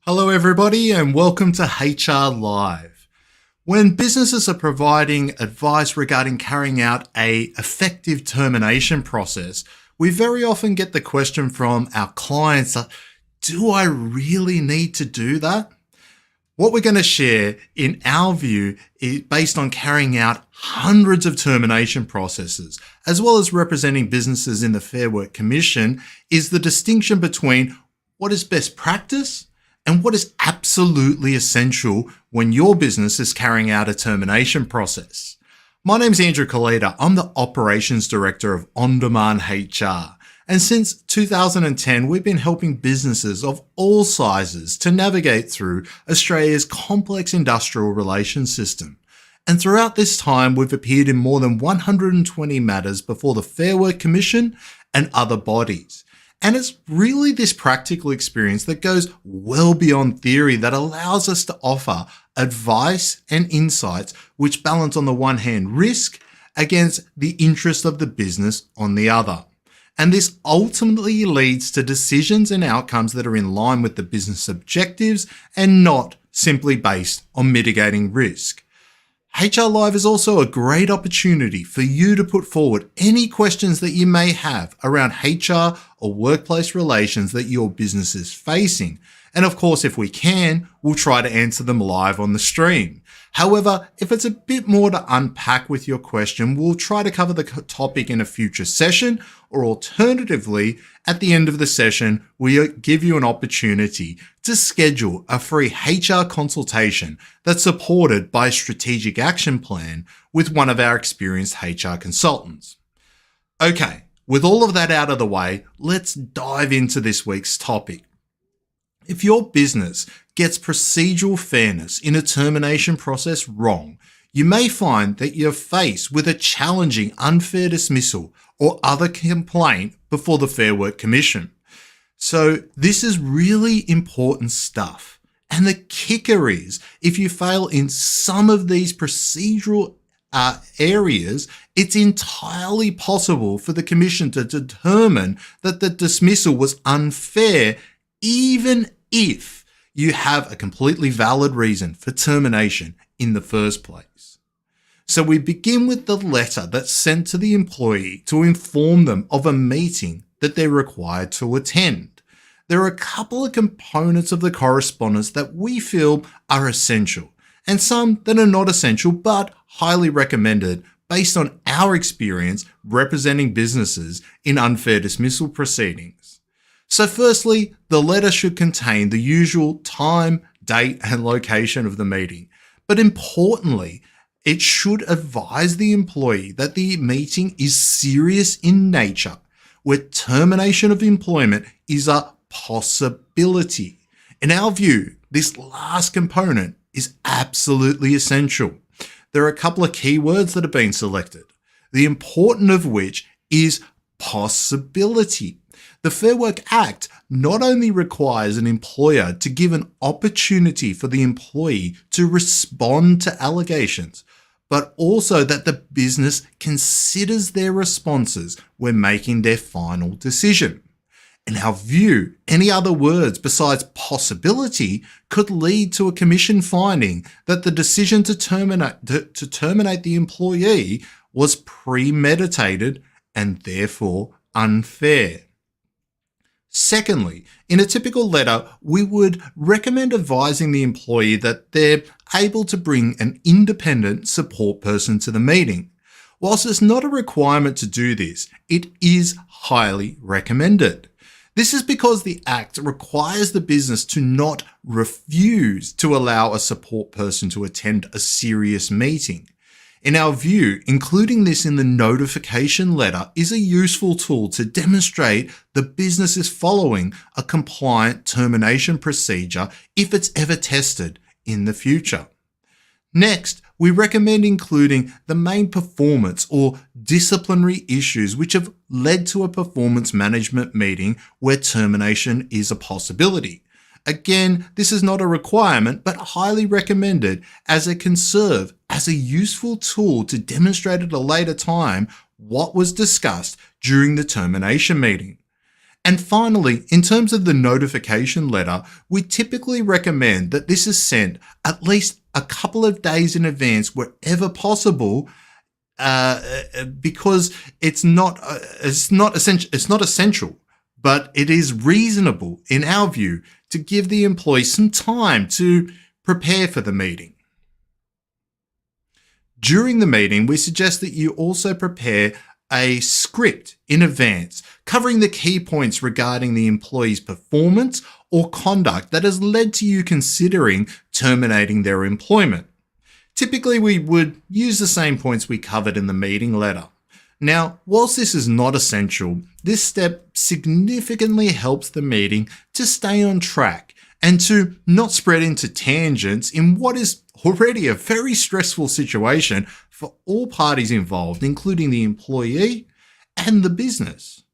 Hello everybody and welcome to HR Live. When businesses are providing advice regarding carrying out an effective termination process, we very often get the question from our clients, do I really need to do that? What we're going to share, in our view, is based on carrying out hundreds of termination processes, as well as representing businesses in the Fair Work Commission, is the distinction between what is best practice and what is absolutely essential when your business is carrying out a termination process. My name's Andrew Kalita. I'm the Operations Director of On Demand HR. And since 2010, we've been helping businesses of all sizes to navigate through Australia's complex industrial relations system. And throughout this time, we've appeared in more than 120 matters before the Fair Work Commission and other bodies. And it's really this practical experience that goes well beyond theory that allows us to offer advice and insights which balance on the one hand risk against the interest of the business on the other. And this ultimately leads to decisions and outcomes that are in line with the business objectives and not simply based on mitigating risk. HR Live is also a great opportunity for you to put forward any questions that you may have around HR or workplace relations that your business is facing. And of course, if we can, we'll try to answer them live on the stream. However, if it's a bit more to unpack with your question, we'll try to cover the topic in a future session, or alternatively, at the end of the session, we give you an opportunity to schedule a free HR consultation that's supported by a strategic action plan with one of our experienced HR consultants. Okay, with all of that out of the way, let's dive into this week's topic. If your business gets procedural fairness in a termination process wrong, you may find that you're faced with a challenging unfair dismissal or other complaint before the Fair Work Commission. So this is really important stuff. And the kicker is, if you fail in some of these procedural areas, it's entirely possible for the Commission to determine that the dismissal was unfair, even if you have a completely valid reason for termination in the first place. So we begin with the letter that's sent to the employee to inform them of a meeting that they're required to attend. There are a couple of components of the correspondence that we feel are essential, and some that are not essential but highly recommended based on our experience representing businesses in unfair dismissal proceedings. So firstly, the letter should contain the usual time, date, and location of the meeting. But importantly, it should advise the employee that the meeting is serious in nature, where termination of employment is a possibility. In our view, this last component is absolutely essential. There are a couple of keywords that have been selected, the important of which is possibility. The Fair Work Act not only requires an employer to give an opportunity for the employee to respond to allegations, but also that the business considers their responses when making their final decision. In our view, any other words besides possibility could lead to a commission finding that the decision to terminate the employee was premeditated and therefore unfair. Secondly, in a typical letter, we would recommend advising the employee that they're able to bring an independent support person to the meeting. Whilst it's not a requirement to do this, it is highly recommended. This is because the Act requires the business to not refuse to allow a support person to attend a serious meeting. In our view, including this in the notification letter is a useful tool to demonstrate the business is following a compliant termination procedure if it's ever tested in the future. Next, we recommend including the main performance or disciplinary issues which have led to a performance management meeting where termination is a possibility. Again, this is not a requirement, but highly recommended as it can serve as a useful tool to demonstrate at a later time what was discussed during the termination meeting. And finally, in terms of the notification letter, we typically recommend that this is sent at least a couple of days in advance wherever possible, because it's not essential, but it is reasonable in our view to give the employee some time to prepare for the meeting. During the meeting, we suggest that you also prepare a script in advance covering the key points regarding the employee's performance or conduct that has led to you considering terminating their employment. Typically, we would use the same points we covered in the meeting letter. Now, whilst this is not essential, this step significantly helps the meeting to stay on track and to not spread into tangents in what is already a very stressful situation for all parties involved, including the employee and the business.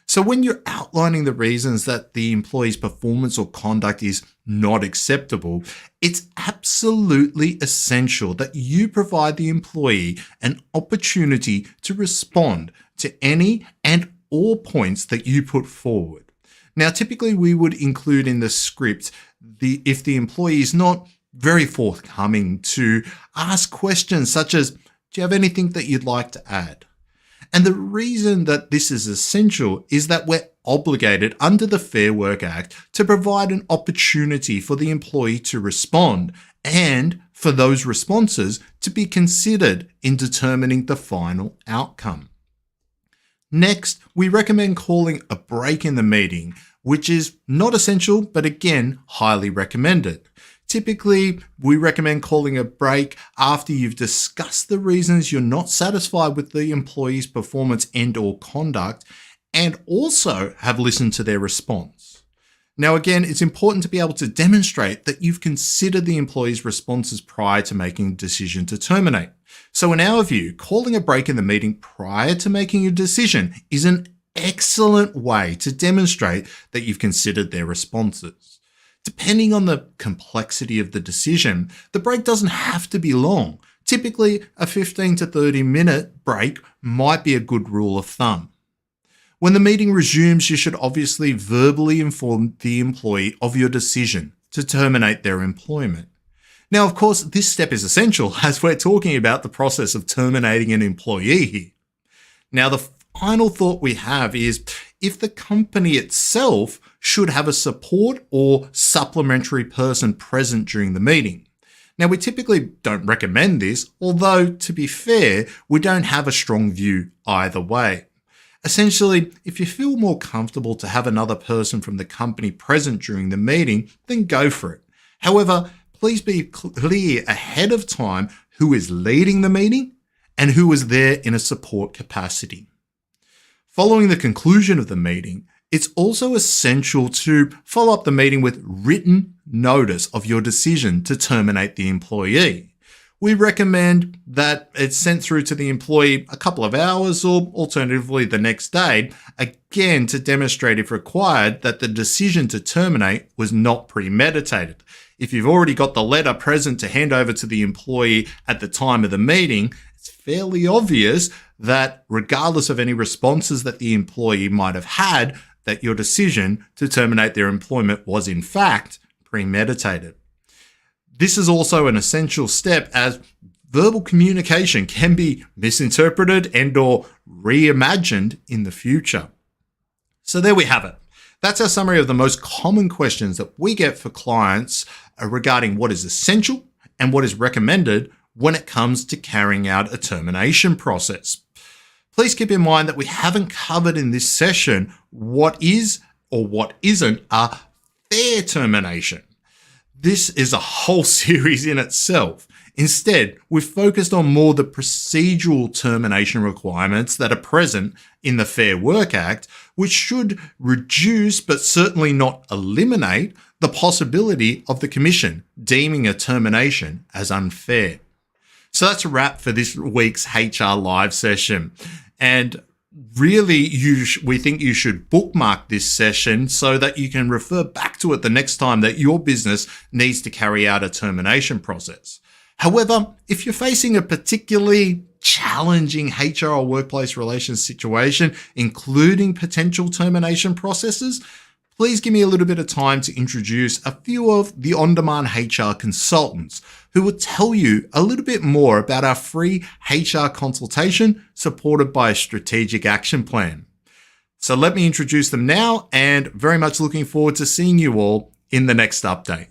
So when you're outlining the reasons that the employee's performance or conduct is not acceptable, it's absolutely essential that you provide the employee an opportunity to respond to any and all points that you put forward. Now, typically we would include in the script if the employee is not very forthcoming, to ask questions such as, do you have anything that you'd like to add? And the reason that this is essential is that we're obligated under the Fair Work Act to provide an opportunity for the employee to respond and for those responses to be considered in determining the final outcome. Next, we recommend calling a break in the meeting, which is not essential, but again, highly recommended. Typically, we recommend calling a break after you've discussed the reasons you're not satisfied with the employee's performance and/or conduct, and also have listened to their response. Now, again, it's important to be able to demonstrate that you've considered the employee's responses prior to making a decision to terminate. So in our view, calling a break in the meeting prior to making a decision is an excellent way to demonstrate that you've considered their responses. Depending on the complexity of the decision, the break doesn't have to be long. Typically, a 15 to 30 minute break might be a good rule of thumb. When the meeting resumes, you should obviously verbally inform the employee of your decision to terminate their employment. Now, of course, this step is essential as we're talking about the process of terminating an employee here. Now, the final thought we have is if the company itself should have a support or supplementary person present during the meeting. Now, we typically don't recommend this, although to be fair, we don't have a strong view either way. Essentially, if you feel more comfortable to have another person from the company present during the meeting, then go for it. However, please be clear ahead of time who is leading the meeting and who is there in a support capacity. Following the conclusion of the meeting, it's also essential to follow up the meeting with written notice of your decision to terminate the employee. We recommend that it's sent through to the employee a couple of hours or alternatively the next day, again to demonstrate if required that the decision to terminate was not premeditated. If you've already got the letter present to hand over to the employee at the time of the meeting, it's fairly obvious that regardless of any responses that the employee might have had, that your decision to terminate their employment was in fact premeditated. This is also an essential step as verbal communication can be misinterpreted and/or reimagined in the future. So there we have it. That's our summary of the most common questions that we get for clients regarding what is essential and what is recommended when it comes to carrying out a termination process. Please keep in mind that we haven't covered in this session what is or what isn't a fair termination. This is a whole series in itself. Instead, we've focused on more the procedural termination requirements that are present in the Fair Work Act, which should reduce but certainly not eliminate the possibility of the Commission deeming a termination as unfair. So that's a wrap for this week's HR Live session. And really, we think you should bookmark this session so that you can refer back to it the next time that your business needs to carry out a termination process. However, if you're facing a particularly challenging HR or workplace relations situation, including potential termination processes, please give me a little bit of time to introduce a few of the on-demand HR consultants who will tell you a little bit more about our free HR consultation supported by a strategic action plan. So let me introduce them now, and very much looking forward to seeing you all in the next update.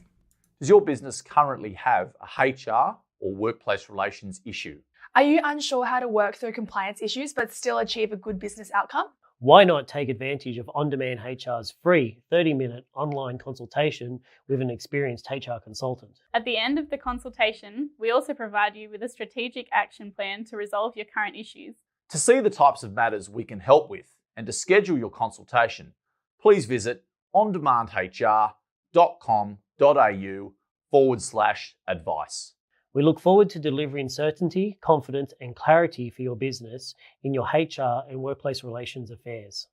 Does your business currently have a HR or workplace relations issue? Are you unsure how to work through compliance issues but still achieve a good business outcome? Why not take advantage of On-Demand HR's free 30-minute online consultation with an experienced HR consultant? At the end of the consultation, we also provide you with a strategic action plan to resolve your current issues. To see the types of matters we can help with and to schedule your consultation, please visit ondemandhr.com.au/advice. We look forward to delivering certainty, confidence, and clarity for your business in your HR and workplace relations affairs.